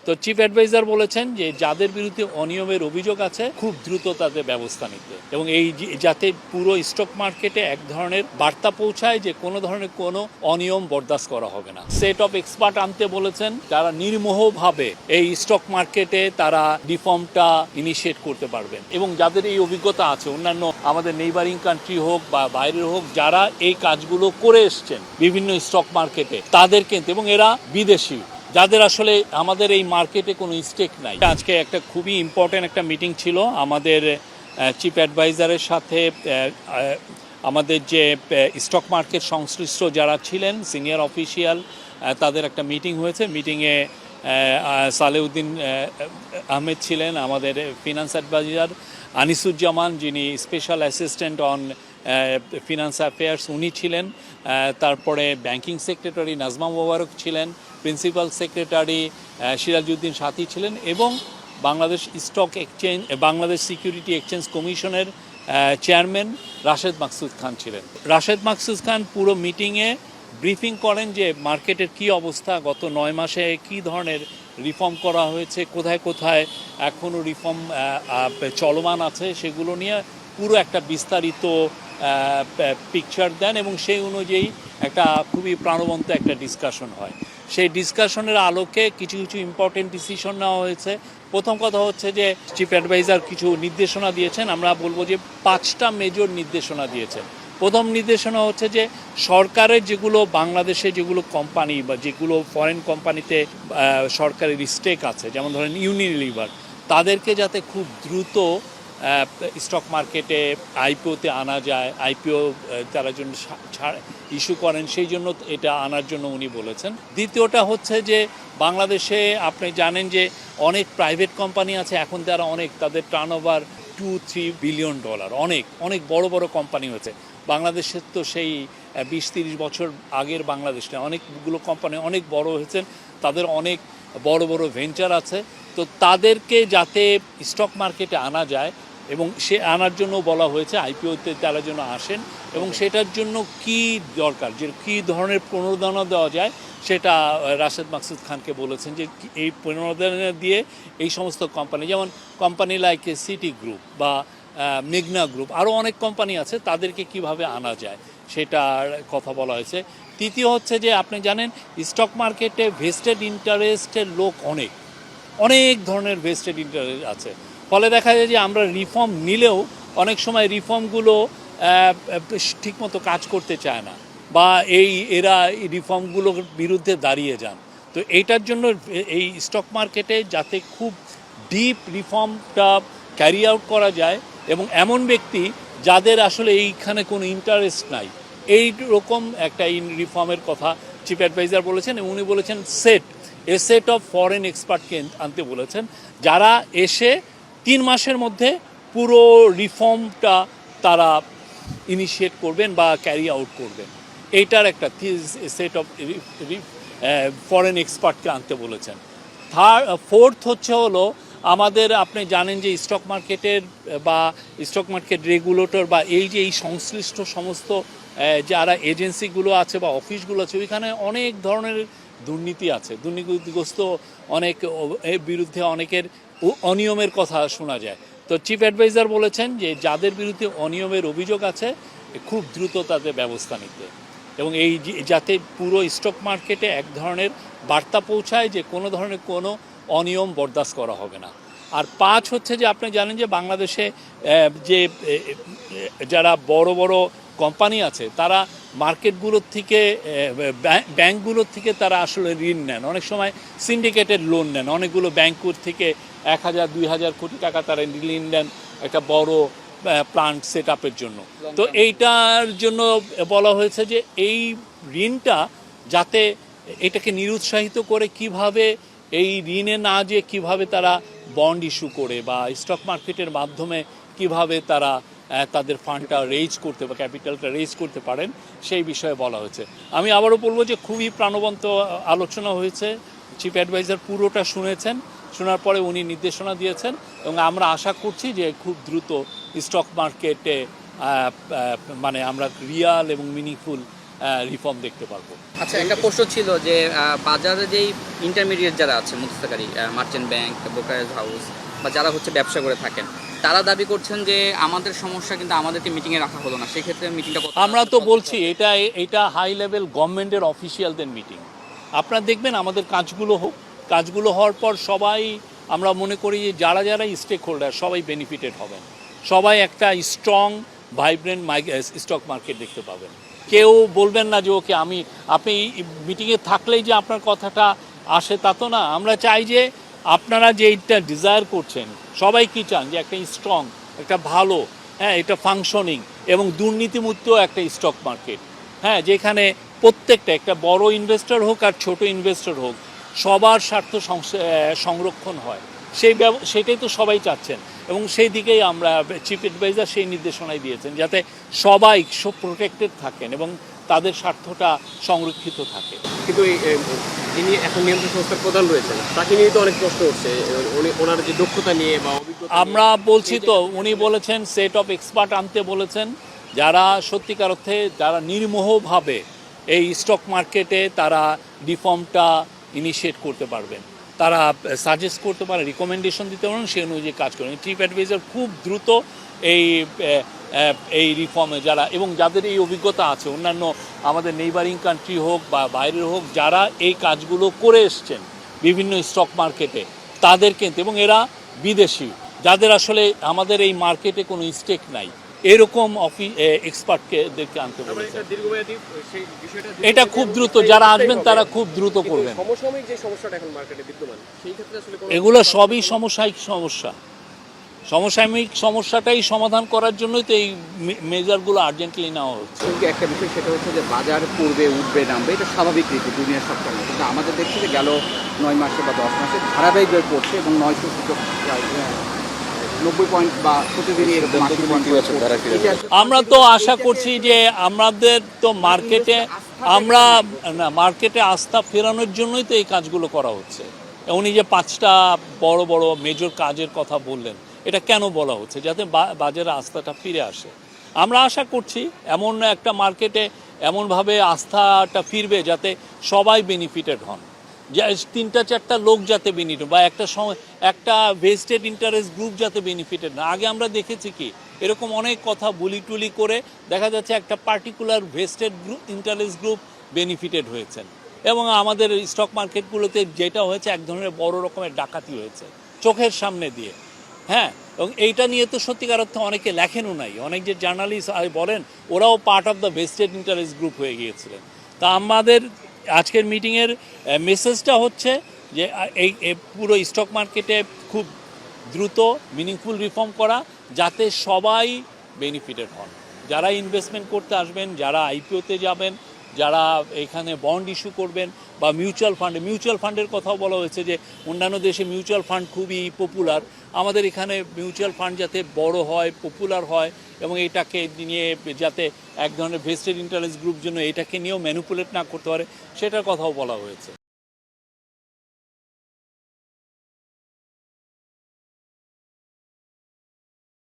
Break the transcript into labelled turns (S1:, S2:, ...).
S1: তো chief adviser বলেছেন যে যাদের বিরুদ্ধে অনিয়মের অভিযোগ আছে খুব দ্রুত তাদের ব্যবস্থা নিতে, এবং এই যাতে পুরো স্টক মার্কেটে এক ধরনের বার্তা পৌঁছায় যে কোনো ধরনের কোনো অনিয়ম বরদাস্ত করা হবে না। সেট অফ এক্সপার্ট আনতে বলেছেন যারা নির্মোহভাবে এই স্টক মার্কেটে তারা রিফর্মটা ইনিশিয়েট করতে পারবেন, এবং যাদের এই অভিজ্ঞতা আছে অন্যান্য আমাদের নেইবারিং কান্ট্রি হোক বা বাইরের হোক, যারা এই কাজগুলো করে এসছেন বিভিন্ন স্টক মার্কেটে তাদেরকে, এবং এরা বিদেশি যাদের আসলে আমাদের এই মার্কেটে কোনো স্টেক নাই। আজকে একটা খুবই ইম্পর্টেন্ট একটা মিটিং ছিল আমাদের চিফ অ্যাডভাইজারের সাথে, আমাদের যে স্টক মার্কেট সংশ্লিষ্ট যারা ছিলেন সিনিয়র অফিসিয়াল, তাদের একটা মিটিং হয়েছে। মিটিংয়ে সালেউদ্দিন আহমেদ ছিলেন, আমাদের ফিনান্স অ্যাডভাইজার আনিসুজ্জামান যিনি special assistant on finance affairs উনি ছিলেন, তারপরে ব্যাংকিং সেক্রেটারি নাজমা মোবারক ছিলেন, প্রিন্সিপাল সেক্রেটারি সিরাজউদ্দিন সাথী ছিলেন, এবং Bangladesh stock exchange Bangladesh security exchange কমিশনের চেয়ারম্যান রাশেদ মাকসুদ খান ছিলেন। রাশেদ মাকসুদ খান পুরো মিটিংয়ে ব্রিফিং করেন যে মার্কেটের কি অবস্থা, গত 9 মাসে কি ধরনের রিফর্ম করা হয়েছে, কোথায় কোথায় এখনও রিফর্ম চলমান আছে, সেগুলো নিয়ে পুরো একটা বিস্তারিত পিকচার দেন, এবং সেই অনুযায়ী একটা খুবই প্রাণবন্ত একটা ডিসকাশন হয়। সেই ডিসকাশনের আলোকে কিছু কিছু ইম্পর্টেন্ট ডিসিশন নেওয়া হয়েছে। প্রথম কথা হচ্ছে যে চিফ অ্যাডভাইজার কিছু নির্দেশনা দিয়েছেন, আমরা বলবো যে 5টা মেজর নির্দেশনা দিয়েছেন। প্রথম নির্দেশনা হচ্ছে যে সরকারের যেগুলো বাংলাদেশে যেগুলো কোম্পানি বা যেগুলো ফরেন কোম্পানিতে সরকারের স্টেক আছে, যেমন ধরেন ইউনিলিভার, তাদেরকে যাতে খুব দ্রুত স্টক মার্কেটে আইপিওতে আনা যায়, আইপিও তারা জন্য ছাড় ইস্যু করেন, সেই জন্য এটা আনার জন্য উনি বলেছেন। দ্বিতীয়টা হচ্ছে যে বাংলাদেশে আপনি জানেন যে অনেক প্রাইভেট কোম্পানি আছে, এখন তারা তাদের টার্নওভার $2-3 বিলিয়ন, অনেক অনেক বড় বড় কোম্পানি হয়েছে। বাংলাদেশের তো সেই 20-30 বছর আগের বাংলাদেশ না, অনেকগুলো কোম্পানি অনেক বড় হয়েছেন, তাদের অনেক বড় বড় ভেঞ্চার আছে। তো তাদেরকে যাতে স্টক মার্কেটে আনা যায়, এবং সে আনার জন্য বলা হয়েছে আইপিওতে তারা যেন আসেন, এবং সেটার জন্য কি দরকার, যে কী ধরনের প্রণোদনা দেওয়া যায় সেটা রাশেদ মাকসুদ খানকে বলেছেন যে এই প্রণোদনা দিয়ে এই সমস্ত কোম্পানি, যেমন কোম্পানি লাইক সিটি গ্রুপ বা মেঘনা গ্রুপ, আরও অনেক কোম্পানি আছে, তাদেরকে কিভাবে আনা যায় সেটার কথা বলা হয়েছে। তৃতীয় হচ্ছে যে আপনি জানেন স্টক মার্কেটে ভেস্টেড ইন্টারেস্টের লোক অনেক ধরনের ভেস্টেড ইন্টারেস্ট আছে, ফলে দেখা যায় যে আমরা রিফর্ম নিলেও অনেক সময় রিফর্মগুলো ঠিকমতো কাজ করতে চায় না, বা এরা রিফর্মগুলোর বিরুদ্ধে দাঁড়িয়ে যান। তো এইটার জন্য এই স্টক মার্কেটে যাতে খুব ডিপ রিফর্মটা ক্যারি আউট করা যায়, এবং এমন ব্যক্তি যাদের আসলে এইখানে কোনো ইন্টারেস্ট নাই, এই রকম একটা রিফর্মের কথা চিফ অ্যাডভাইজার বলেছেন। এবং উনি বলেছেন সেট অফ ফরেন এক্সপার্টকে আনতে বলেছেন, যারা এসে 3 মাসের মধ্যে পুরো রিফর্মটা তারা ইনিশিয়েট করবেন বা ক্যারি আউট করবেন। এইটার একটা সেট অফ ফরেন এক্সপার্টকে আনতে বলেছেন। ফোর্থ হচ্ছে হলো আমাদের, আপনি জানেন যে স্টক মার্কেটের বা স্টক মার্কেট রেগুলেটর বা এই সংশ্লিষ্ট সমস্ত যারা এজেন্সিগুলো আছে বা অফিসগুলো আছে, ওইখানে অনেক ধরনের দুর্নীতি আছে, দুর্নীতিগ্রস্ত অনেক বিরুদ্ধে অনেকের অনিয়মের কথা শোনা যায়। তো চিফ অ্যাডভাইজার বলেছেন যে যাদের বিরুদ্ধে অনিয়মের অভিযোগ আছে খুব দ্রুত তাদের ব্যবস্থা নিতে, এবং এই যাতে পুরো স্টক মার্কেটে এক ধরনের বার্তা পৌঁছায় যে কোনো ধরনের কোনো অনিয়ম বরদাস্ত করা হবে না। আর 5 হচ্ছে যে আপনি জানেন যে বাংলাদেশে যে যারা বড় বড় কোম্পানি আছে, তারা মার্কেটগুলোর থেকে ব্যাংকগুলোর থেকে তারা আসলে ঋণ নেন, অনেক সময় সিন্ডিকেটেড লোন নেন, অনেকগুলো ব্যাংকুর থেকে 1000-2000 কোটি টাকা তারা ঋণ নেন একটা বড় প্লান্ট সেট আপের জন্য। তো এইটার জন্য বলা হয়েছে যে এই ঋণটা যাতে এটাকে নিরুৎসাহিত করে কিভাবে এই ঋণে না যে কিভাবে তারা বন্ড ইস্যু করে বা স্টক মার্কেটের মাধ্যমে কিভাবে তারা তাদের ফান্ডটা রেজ করতে বা ক্যাপিটালটা রেজ করতে পারেন, সেই বিষয়ে বলা হয়েছে। আমি আবারও বলবো যে খুবই প্রাণবন্ত আলোচনা হয়েছে, চিফ অ্যাডভাইজার পুরোটা শুনেছেন, শোনার পরে উনি নির্দেশনা দিয়েছেন, এবং আমরা আশা করছি যে খুব দ্রুত স্টক মার্কেটে মানে আমরা রিয়াল এবং মিনিংফুল রিফর্ম দেখতে পারবো।
S2: আচ্ছা, একটা প্রশ্ন ছিল যে বাজারে যেই ইন্টারমিডিয়েট যারা আছে মধ্যস্থকারী, মার্চেন্ট ব্যাংক, ব্রোকারেজ হাউস বা যারা হচ্ছে ব্যবসা করে থাকেন, তারা দাবি করছেন যে আমাদের সমস্যা কিন্তু আমাদেরকে মিটিংয়ে রাখা হলো না, সেক্ষেত্রে মিটিংটা
S1: আমরা তো বলছি এটা হাই লেভেল গভর্নমেন্টের অফিসিয়ালদের মিটিং। আপনারা দেখবেন আমাদের কাজগুলো হোক, কাজগুলো হওয়ার পর সবাই আমরা মনে করি যে যারা যারা স্টেক হোল্ডার সবাই বেনিফিটেড হবেন, সবাই একটা স্ট্রং ভাইব্রেন্ট স্টক মার্কেট দেখতে পাবেন। কেউ বলবেন না যে ওকে আপনি মিটিংয়ে থাকলেই যে আপনার কথাটা আসে তা তো না। আমরা চাই যে আপনারা যে এইটা ডিজায়ার করছেন, সবাই কি চান যে একটা স্ট্রং, একটা ভালো, হ্যাঁ, এটা ফাংশনিং এবং দুর্নীতিমুক্ত একটা স্টক মার্কেট, হ্যাঁ, যেখানে প্রত্যেকটা একটা বড় ইনভেস্টর হোক আর ছোট ইনভেস্টর হোক সবার স্বার্থ সংরক্ষণ হয়, সেটাই তো সবাই চাচ্ছেন। এবং সেই দিকেই আমরা চিফ অ্যাডভাইজার সেই নির্দেশনাই দিয়েছেন যাতে সবাই প্রোটেক্টেড থাকেন এবং তাদের স্বার্থটা সংরক্ষিত থাকে।
S3: কিন্তু যিনি এখন নিয়ন্ত্রণ সংস্থার প্রধান রয়েছেন তাকে নিয়ে তো অনেক প্রশ্ন উঠছে, ওনার যে দক্ষতা নিয়ে বা অভিজ্ঞতা।
S1: আমরা বলছি তো, উনি বলেছেন সেট অফ এক্সপার্ট আনতে বলেছেন, যারা সত্যিকার অর্থে যারা নির্মোহভাবে এই স্টক মার্কেটে তারা রিফর্মটা ইনিশিয়েট করতে পারবেন, তারা সাজেস্ট করতে পারেন, রিকমেন্ডেশন দিতে পারেন, সেই অনুযায়ী কাজ করেন। চিফ অ্যাডভাইজার খুব দ্রুত এই রিফর্মে যারা এবং যাদের এই অভিজ্ঞতা আছে, অন্যান্য আমাদের নেইবারিং কান্ট্রি হোক বা বাইরের হোক, যারা এই কাজগুলো করে এসছেন বিভিন্ন স্টক মার্কেটে, তাদেরকে, এবং এরা বিদেশি, যাদের আসলে আমাদের এই মার্কেটে কোনো স্টেক নাই, এরকম এক্সপার্টদেরকে আনতে বলেছে। এটা খুব দ্রুত যারা আসবেন তারা খুব দ্রুত করবেন।
S3: সমসাময়িক যে সমস্যাটা এখন মার্কেটে বিদ্যমান, সেই ক্ষেত্রে আসলে
S1: এগুলো সবই সমসাময়িক সমস্যা। সমসাময়িক সমস্যাটাই সমাধান করার জন্যই তো এই মেজারগুলো আর্জেন্টলি নেওয়া হচ্ছে।
S4: কিন্তু একটা বিষয় সেটা হচ্ছে যে বাজার পূর্বে উঠবে নামবে, এটা স্বাভাবিক রীতি দুনিয়ার সবসময়। কিন্তু আমাদের দেখছি যে গেল 9 মাসে বা 10 মাসে ধারাবাহিকভাবে পড়ছে এবং 900 সূচক 90 পয়েন্ট বা প্রতিদিনই এরকম 80 পয়েন্ট।
S1: আমরা তো আশা করছি যে আমাদের তো মার্কেটে আস্থা ফেরানোর জন্যই তো এই কাজগুলো করা হচ্ছে। উনি যে 5টা বড় বড় মেজর কাজের কথা বললেন, এটা কেন বলা হচ্ছে? যাতে বাজারে আস্থাটা ফিরে আসে। আমরা আশা করছি এমন একটা মার্কেটে এমনভাবে আস্থাটা ফিরবে যাতে সবাই বেনিফিটেড হন, যে 3-4টা লোক যাতে বেনিফিট, বা একটা ভেস্টেড ইন্টারেস্ট গ্রুপ যাতে বেনিফিটেড না। আগে আমরা দেখেছি কি এরকম অনেক কথা বুলি টুলি করে দেখা যাচ্ছে একটা particular vested group, interest group benefited হয়েছেন, এবং আমাদের স্টক মার্কেটগুলোতে যেটা হয়েছে এক ধরনের বড় রকমের ডাকাতি হয়েছে চোখের সামনে দিয়ে। হ্যাঁ, এবং এইটা নিয়ে তো সত্যিকার অর্থে অনেকে লেখেনও নাই, অনেক যে জার্নালিস্ট বলেন ওরাও part of the vested interest group হয়ে গিয়েছিলেন। তা আমাদের আজকের মিটিংয়ের মেসেজটা হচ্ছে যে এই পুরো স্টক মার্কেটে খুব দ্রুত মিনিংফুল রিফর্ম করা, যাতে সবাই বেনিফিটেড হন, যারা ইনভেস্টমেন্ট করতে আসবেন, যারা আইপিওতে যাবেন, যারা এখানে বন্ড ইস্যু করবেন, বা মিউচুয়াল ফান্ডের কথাও বলা হয়েছে যে অন্যান্য দেশে মিউচুয়াল ফান্ড খুবই পপুলার, আমাদের এখানে মিউচুয়াল ফান্ড যাতে বড় হয়, পপুলার হয়, এবং এটাকে নিয়ে যাতে এক ধরনের ভেস্টেড ইন্টারেস্ট গ্রুপ জন্য এটাকে নিয়েও ম্যানিপুলেট না করতে পারে, সেটার কথাও বলা হয়েছে।